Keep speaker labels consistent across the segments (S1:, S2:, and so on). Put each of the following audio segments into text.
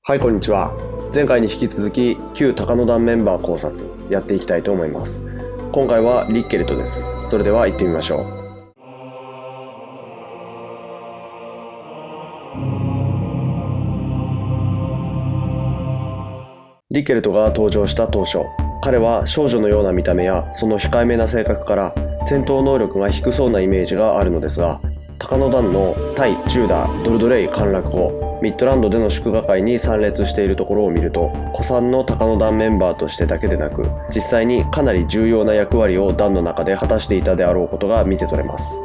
S1: はい、こんにちは。前回に引き続き旧高野団メンバー考察やっていきたいと思います。今回はリッケルトです。それでは行ってみましょう。リッケルトが登場した当初、彼は少女のような見た目やその控えめな性格から戦闘能力が低そうなイメージがあるのですが、高野団の対ジューダ・ドルドレイ陥落後、ミッドランドでの祝賀会に参列しているところを見ると、古参の高野団メンバーとしてだけでなく、実際にかなり重要な役割を団の中で果たしていたであろうことが見て取れます。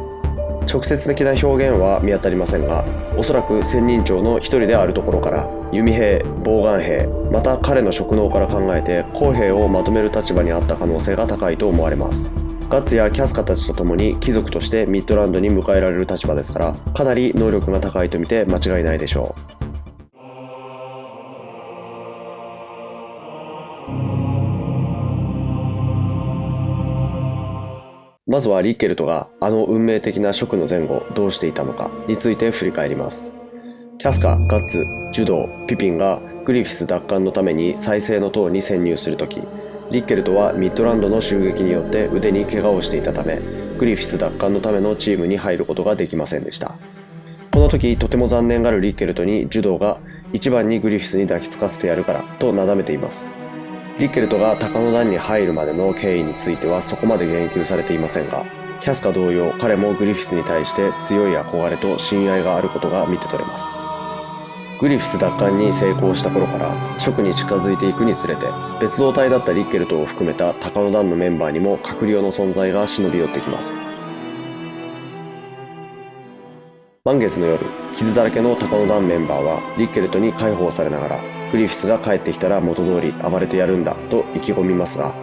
S1: 直接的な表現は見当たりませんが、おそらく千人長の一人であるところから弓兵、ボウガン兵、また彼の職能から考えて公兵をまとめる立場にあった可能性が高いと思われます。ガッツやキャスカたちと共に貴族としてミッドランドに迎えられる立場ですから、かなり能力が高いと見て間違いないでしょう。まずはリッケルトがあの運命的な職の前後どうしていたのかについて振り返ります。キャスカ、ガッツ、ジュドー、ピピンがグリフィス奪還のために再生の塔に潜入するとき、リッケルトはミッドランドの襲撃によって腕に怪我をしていたため、グリフィス奪還のためのチームに入ることができませんでした。この時とても残念がるリッケルトにジュドーが一番にグリフィスに抱きつかせてやるからとなだめています。リッケルトが高野団に入るまでの経緯についてはそこまで言及されていませんが、キャスカ同様彼もグリフィスに対して強い憧れと親愛があることが見て取れます。グリフィス奪還に成功した頃から職に近づいていくにつれて、別動隊だったリッケルトを含めた高野団のメンバーにも閣僚の存在が忍び寄ってきます。満月の夜、傷だらけの高野団メンバーはリッケルトに解放されながら、グリフィスが帰ってきたら元通り暴れてやるんだと意気込みますが、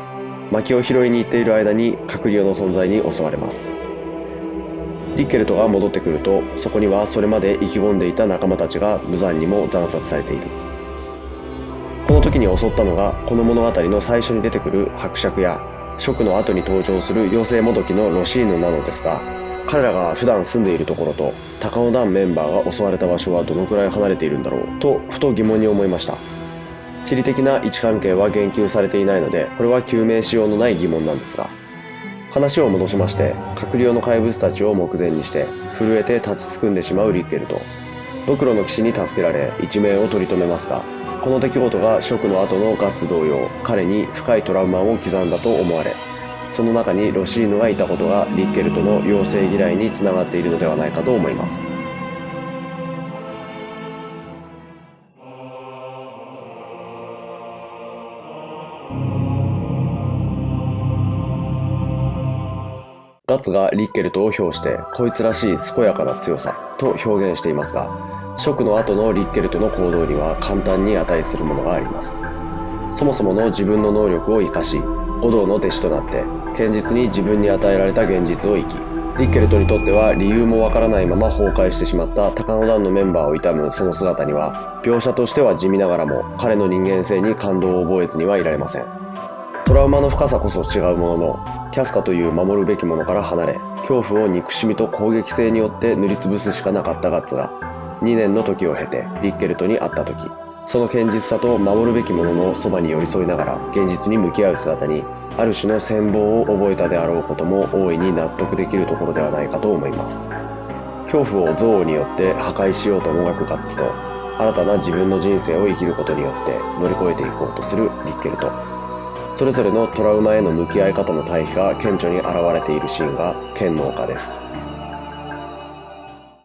S1: 薪を拾いに行っている間に閣僚の存在に襲われます。リッケルトが戻ってくると、そこにはそれまで意気込んでいた仲間たちが無残にも惨殺されている。この時に襲ったのがこの物語の最初に出てくる伯爵や職の後に登場する妖精もどきのロシーヌなのですが、彼らが普段住んでいるところと高野団メンバーが襲われた場所はどのくらい離れているんだろうとふと疑問に思いました。地理的な位置関係は言及されていないので、これは究明しようのない疑問なんですが、話を戻しまして、閣僚の怪物たちを目前にして震えて立ちすくんでしまうリッケルト。ドクロの騎士に助けられ一命を取り留めますが、この出来事が職の後のガッツ同様、彼に深いトラウマを刻んだと思われ、その中にロシーヌがいたことがリッケルトの妖精嫌いにつながっているのではないかと思います。ガッツがリッケルトを評してこいつらしい健やかな強さと表現していますが、職の後のリッケルトの行動には簡単に値するものがあります。そもそもの自分の能力を生かし、護道の弟子となって堅実に自分に与えられた現実を生き、リッケルトにとっては理由もわからないまま崩壊してしまった高野団のメンバーを悼むその姿には、描写としては地味ながらも彼の人間性に感動を覚えずにはいられません。トラウマの深さこそ違うものの、キャスカという守るべきものから離れ、恐怖を憎しみと攻撃性によって塗りつぶすしかなかったガッツが2年の時を経てリッケルトに会った時、その堅実さと守るべきもののそばに寄り添いながら現実に向き合う姿に、ある種の羨望を覚えたであろうことも大いに納得できるところではないかと思います。恐怖を憎悪によって破壊しようともがくガッツと、新たな自分の人生を生きることによって乗り越えていこうとするリッケルト。それぞれのトラウマへの向き合い方の対比が顕著に現れているシーンが剣の丘です。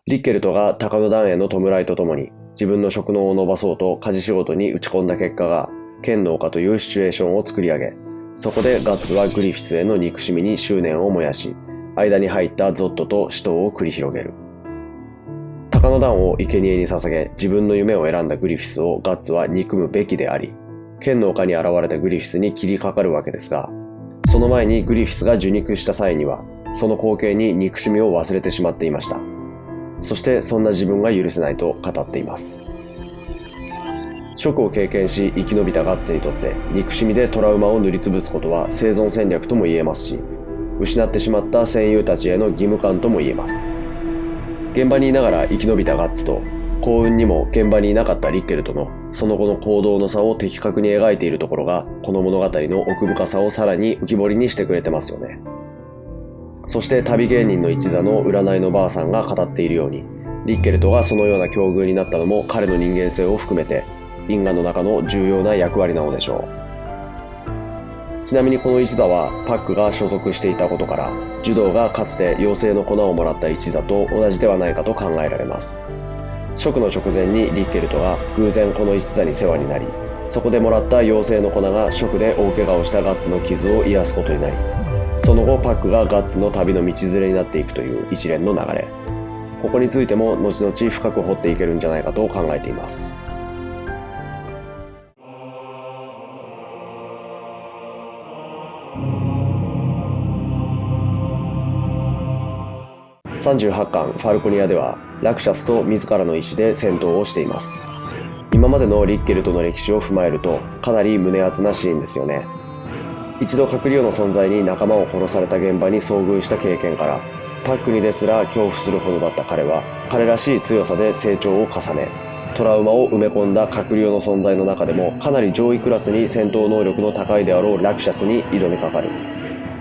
S1: リッケルトが高野団への弔いとともに自分の職能を伸ばそうと家事仕事に打ち込んだ結果が剣の丘というシチュエーションを作り上げ、そこでガッツはグリフィスへの憎しみに執念を燃やし、間に入ったゾットと死闘を繰り広げる。高野団を生贄に捧げ自分の夢を選んだグリフィスをガッツは憎むべきであり、剣の丘に現れたグリフィスに切りかかるわけですが、その前にグリフィスが受肉した際にはその光景に憎しみを忘れてしまっていました。そしてそんな自分が許せないと語っています。職を経験し生き延びたガッツにとって憎しみでトラウマを塗りつぶすことは生存戦略とも言えますし、失ってしまった戦友たちへの義務感とも言えます。現場にいながら生き延びたガッツと幸運にも現場にいなかったリッケルとのその後の行動の差を的確に描いているところが、この物語の奥深さをさらに浮き彫りにしてくれてますよね。そして旅芸人の一座の占いのばあさんが語っているように、リッケルトがそのような境遇になったのも彼の人間性を含めて因果の中の重要な役割なのでしょう。ちなみにこの一座はパックが所属していたことから、ジュドーがかつて妖精の粉をもらった一座と同じではないかと考えられます。食の直前にリッケルトが偶然この一座に世話になり、そこでもらった妖精の粉が食で大怪我をしたガッツの傷を癒すことになり、その後パックがガッツの旅の道連れになっていくという一連の流れ。ここについても後々深く掘っていけるんじゃないかと考えています。38巻ファルコニアではラクシャスと自らの意志で戦闘をしています。今までのリッケルトの歴史を踏まえるとかなり胸熱なシーンですよね。一度閣僚の存在に仲間を殺された現場に遭遇した経験から、パックにですら恐怖するほどだった彼は彼らしい強さで成長を重ね、トラウマを埋め込んだ閣僚の存在の中でもかなり上位クラスに戦闘能力の高いであろうラクシャスに挑みかかる。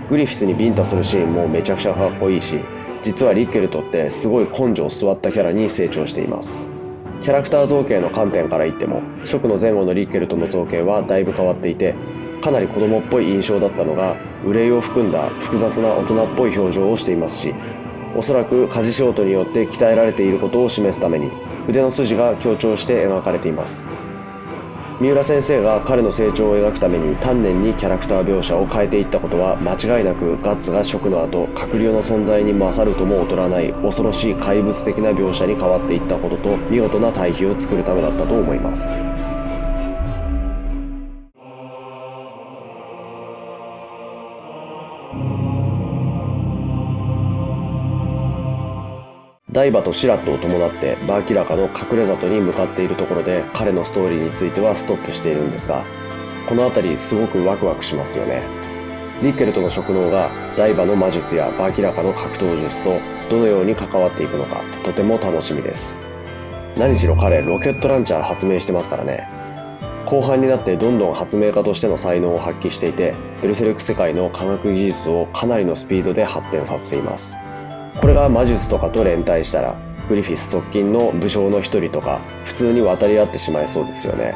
S1: グリフィスにビンタするシーンもめちゃくちゃかっこいいし、実はリッケルトってすごい根性据わったキャラに成長しています。キャラクター造形の観点から言っても、食の前後のリッケルトの造形はだいぶ変わっていて、かなり子供っぽい印象だったのが憂いを含んだ複雑な大人っぽい表情をしていますし、おそらく家事仕事によって鍛えられていることを示すために腕の筋が強調して描かれています。三浦先生が彼の成長を描くために丹念にキャラクター描写を変えていったことは間違いなく、ガッツが食の後閣僚の存在に勝るとも劣らない恐ろしい怪物的な描写に変わっていったことと見事な対比を作るためだったと思います。ダイバとシラットを伴ってバーキラカの隠れ里に向かっているところで彼のストーリーについてはストップしているんですが、この辺りすごくワクワクしますよね。リッケルトの職能がダイバの魔術やバーキラカの格闘術とどのように関わっていくのかとても楽しみです。何しろ彼ロケットランチャー発明してますからね。後半になってどんどん発明家としての才能を発揮していて、ベルセルク世界の科学技術をかなりのスピードで発展させています。これが魔術とかと連帯したらグリフィス側近の武将の一人とか普通に渡り合ってしまいそうですよね。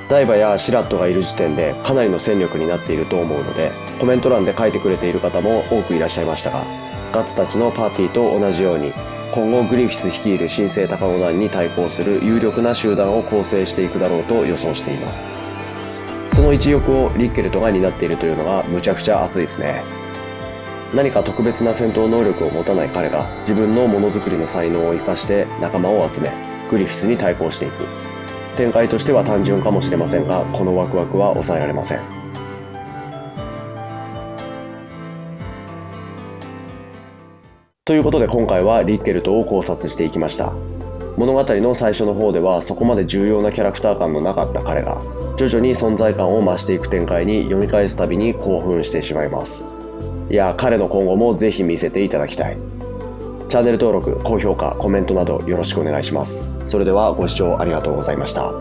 S1: ダイバやシラットがいる時点でかなりの戦力になっていると思うので、コメント欄で書いてくれている方も多くいらっしゃいましたが、ガッツたちのパーティーと同じように今後グリフィス率いる新生高尾団に対抗する有力な集団を構成していくだろうと予想しています。その一翼をリッケルトが担っているというのがむちゃくちゃ熱いですね。何か特別な戦闘能力を持たない彼が自分のものづくりの才能を生かして仲間を集めグリフィスに対抗していく。展開としては単純かもしれませんが、このワクワクは抑えられません。ということで今回はリッケルトを考察していきました。物語の最初の方ではそこまで重要なキャラクター感のなかった彼が徐々に存在感を増していく展開に読み返すたびに興奮してしまいます。いや、彼の今後もぜひ見せていただきたい。チャンネル登録、高評価、コメントなどよろしくお願いします。それではご視聴ありがとうございました。